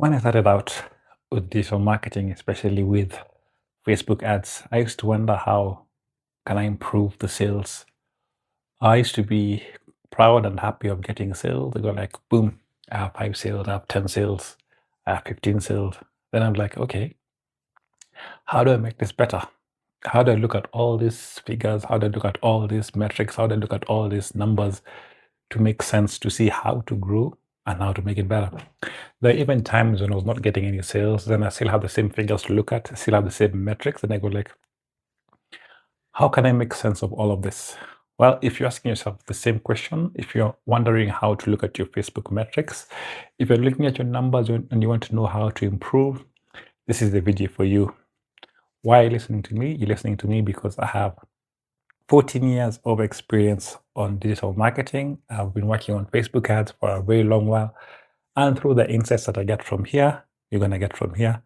When I started out with digital marketing, especially with Facebook ads, I used to wonder how can I improve the sales. I used to be proud and happy of getting sales. They go like, boom, I have 5 sales, I have 10 sales, I have 15 sales. Then I'm like, okay, how do I make this better? How do I look at all these figures? How do I look at all these metrics? How do I look at all these numbers to make sense to see how to grow and how to make it better? There are even times when I was not getting any sales, then I still have the same figures to look at, I still have the same metrics, and I go like, how can I make sense of all of this? Well, if you're asking yourself the same question, if you're wondering how to look at your Facebook metrics, if you're looking at your numbers and you want to know how to improve, this is the video for you. Why are you listening to me? You're listening to me because I have 14 years of experience on digital marketing. I've been working on Facebook ads for a very long while. And through the insights that I get from here, you're going to get from here,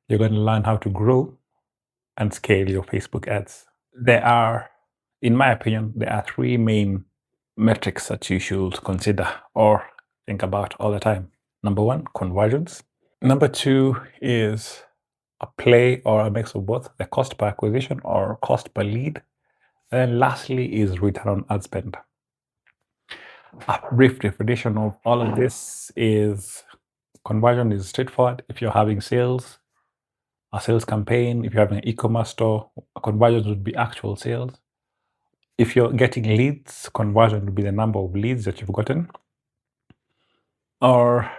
you're going to learn how to grow and scale your Facebook ads. There are, in my opinion, there are 3 main metrics that you should consider or think about all the time. Number 1, conversions. Number 2 is a play or a mix of both, the cost per acquisition or cost per lead. And then lastly is return on ad spend. A brief definition of all of this is conversion is straightforward. If you're having sales, a sales campaign, if you're having an e-commerce store, conversions would be actual sales. If you're getting leads, conversion would be the number of leads that you've gotten or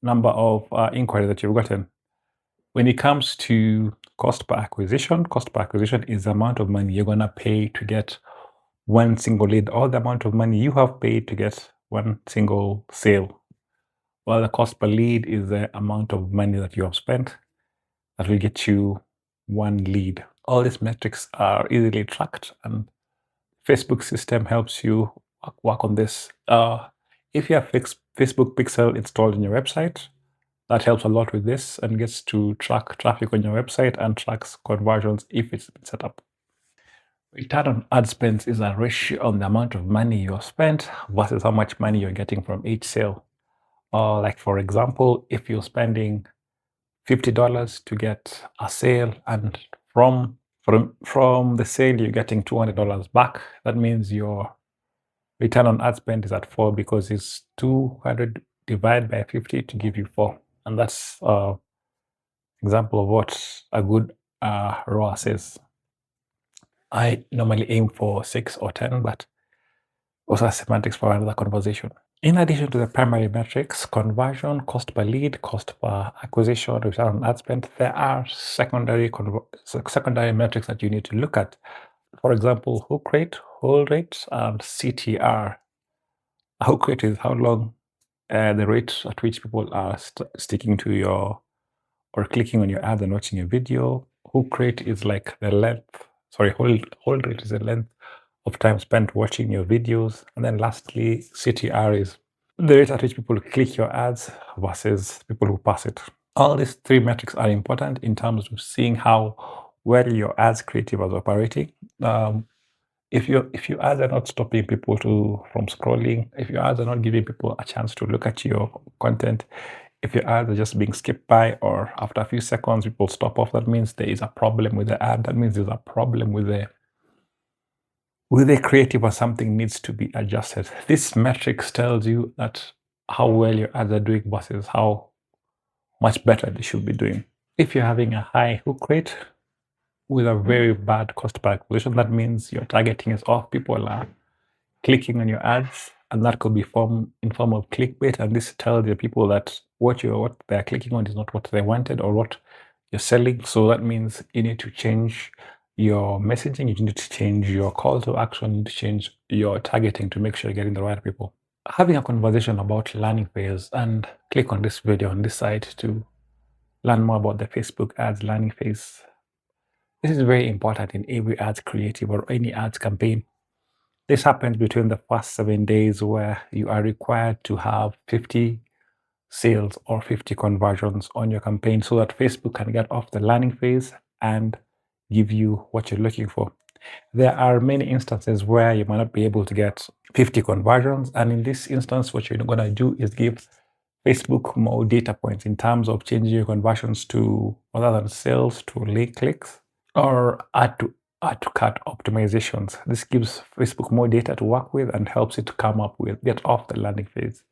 number of inquiries that you've gotten. When it comes to cost per acquisition is the amount of money you're going to pay to get one single lead, or the amount of money you have paid to get one single sale. Well, the cost per lead is the amount of money that you have spent that will get you one lead. All these metrics are easily tracked, and Facebook system helps you work on this. If you have Facebook Pixel installed in your website, that helps a lot with this and gets to track traffic on your website and tracks conversions if it's been set up. Return on ad spend is a ratio on the amount of money you have spent versus how much money you're getting from each sale. Like for example, if you're spending $50 to get a sale and from the sale you're getting $200 back, that means your return on ad spend is at 4 because it's 200 divided by 50 to give you 4. And that's an example of what a good ROAS is. I normally aim for 6 or 10, but those are semantics for another conversation. In addition to the primary metrics, conversion, cost per lead, cost per acquisition, return on ad spend, there are secondary metrics that you need to look at. For example, hook rate, hold rate, and CTR. A hook rate is how long the rate at which people are sticking to your or clicking on your ads and watching your video. Hook rate is like the length, hold rate is the length of time spent watching your videos. And then lastly, CTR is the rate at which people click your ads versus people who pass it. All these 3 metrics are important in terms of seeing how well your ads creative is operating. If your ads are not stopping people from scrolling, if your ads are not giving people a chance to look at your content, if your ads are just being skipped by, or after a few seconds people stop off, that means there is a problem with the ad. That means there's a problem with the creative, or something needs to be adjusted. This metrics tells you that how well your ads are doing versus how much better they should be doing. If you're having a high hook rate with a very bad cost per acquisition, that means your targeting is off. People are clicking on your ads, and that could be in form of clickbait. And this tells the people that what they're clicking on is not what they wanted or what you're selling. So that means you need to change your messaging, you need to change your call to action, you need to change your targeting to make sure you're getting the right people. Having a conversation about landing phase, and click on this video on this side to learn more about the Facebook ads landing phase. This is very important in every ads creative or any ads campaign. This happens between the first 7 days, where you are required to have 50 sales or 50 conversions on your campaign so that Facebook can get off the landing phase and give you what you're looking for. There are many instances where you might not be able to get 50 conversions, and in this instance what you're going to do is give Facebook more data points in terms of changing your conversions to, rather than sales, to link clicks, or add to cart optimizations. This gives Facebook more data to work with and helps it to come up with, get off the landing phase.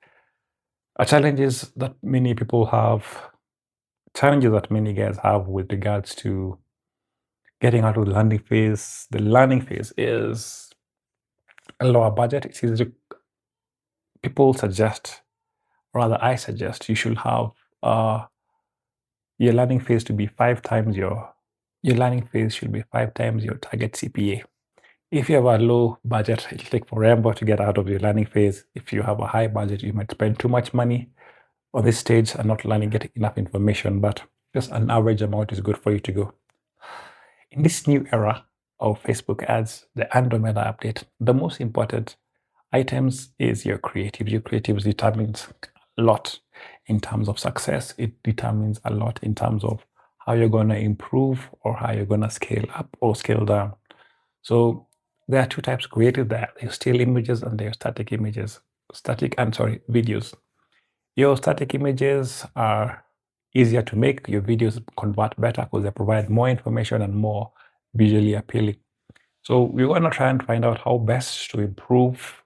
Challenges that many guys have with regards to getting out of the landing phase. The landing phase is a lower budget. It's easy to, people suggest, rather I suggest, you should have your landing phase to be 5 times your landing phase should be 5 times your target CPA. If you have a low budget, it'll take forever to get out of your landing phase. If you have a high budget, you might spend too much money on this stage and not getting enough information, but just an average amount is good for you to go. In this new era of Facebook ads, the Andromeda update, the most important items is your creative. Your creatives determines a lot in terms of success. It determines a lot in terms of how you're going to improve or how you're going to scale up or scale down. So there are 2 types of creative. There are still images and there are static images. Videos. Your static images are easier to make. Your videos convert better because they provide more information and more visually appealing. So we want to try and find out how best to improve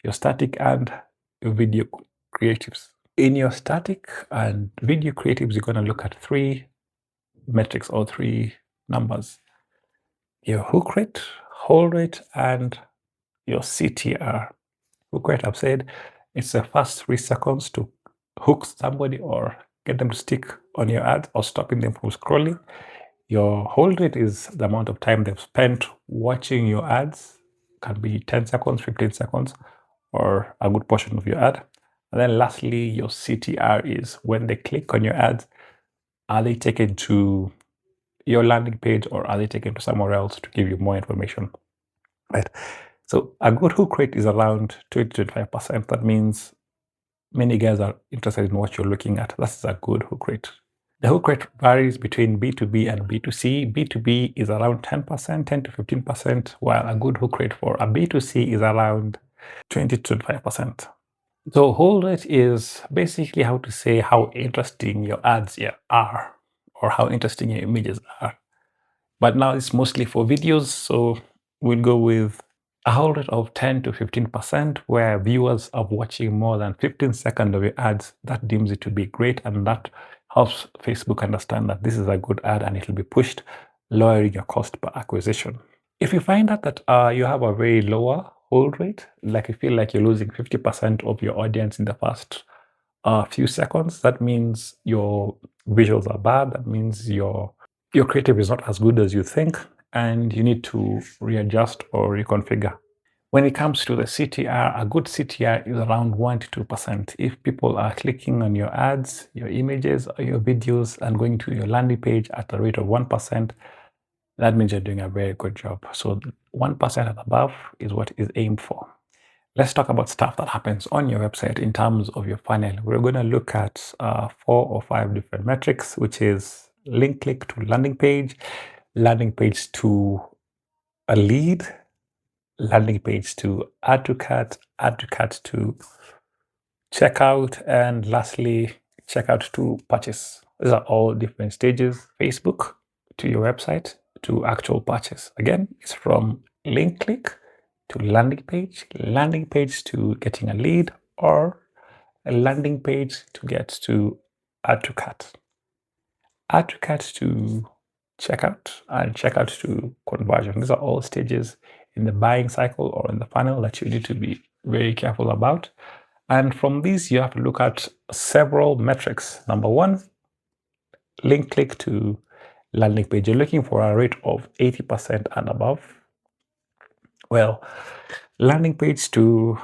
your static and your video creatives. In your static and video creatives, you're going to look at 3 metrics or 3 numbers: your hook rate, hold rate, and your CTR. Hook rate, I've said, it's the first 3 seconds to hook somebody or get them to stick on your ad or stopping them from scrolling. Your hold rate is the amount of time they've spent watching your ads. Can be 10 seconds, 15 seconds, or a good portion of your ad. And then lastly, your CTR is when they click on your ads, are they taken to your landing page or are they taken to somewhere else to give you more information, right? So a good hook rate is around 20-25%. That means many guys are interested in what you're looking at. That's a good hook rate. The hook rate varies between B2B and B2C. B2B is around 10%, 10 to 15%, while a good hook rate for a B2C is around 20-25%. So hold rate is basically how to say how interesting your ads are or how interesting your images are. But now it's mostly for videos, so we'll go with a hold rate of 10 to 15%, where viewers are watching more than 15 seconds of your ads. That deems it to be great, and that helps Facebook understand that this is a good ad and it will be pushed, lowering your cost per acquisition. If you find out that you have a very lower hold rate, like you feel like you're losing 50% of your audience in the first few seconds, that means your visuals are bad. That means your creative is not as good as you think, and you need to readjust or reconfigure. When it comes to the CTR, a good CTR is around 1 to 2%. If people are clicking on your ads, your images, or your videos and going to your landing page at a rate of 1%, that means you're doing a very good job. So 1% and above is what is aimed for. Let's talk about stuff that happens on your website in terms of your funnel. We're going to look at 4 or 5 different metrics, which is link click to landing page to a lead, landing page to add to cart to checkout, and lastly, checkout to purchase. These are all different stages. Facebook to your website to actual purchase. Again, it's from link click to landing page to getting a lead, or a landing page to get to add to cart to checkout, and checkout to conversion. These are all stages in the buying cycle or in the funnel that you need to be very careful about. And from these, you have to look at several metrics. Number 1, link click to landing page. You're looking for a rate of 80% and above. Well, landing page to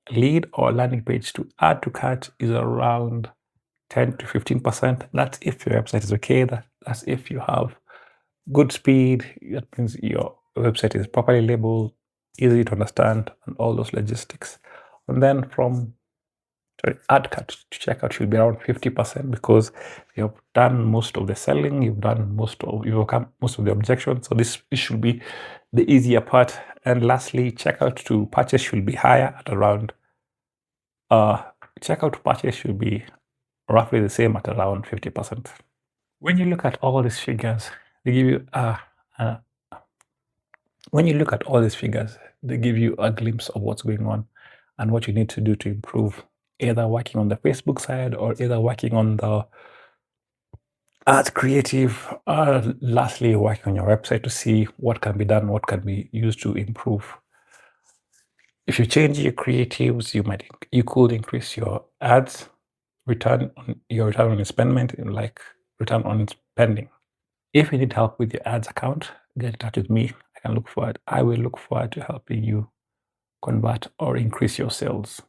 lead or landing page to add to cart is around 10 to 15%. That's if your website is okay. That's if you have good speed. That means your website is properly labeled, easy to understand, and all those logistics. And then from add cart to checkout should be around 50%, because you've done most of the selling, you've overcome most of the objections. So this should be the easier part. And lastly, checkout to purchase should be higher at around checkout purchase should be roughly the same at around 50%. When you look at all these figures, they give you a glimpse of what's going on and what you need to do to improve, either working on the Facebook side or either working on the art creative, lastly working on your website to see what can be done, what can be used to improve. If you change your creatives, you could increase your ads return on investment, like return on spending. If you need help with your ads account, get in touch with me. I will look forward to helping you convert or increase your sales.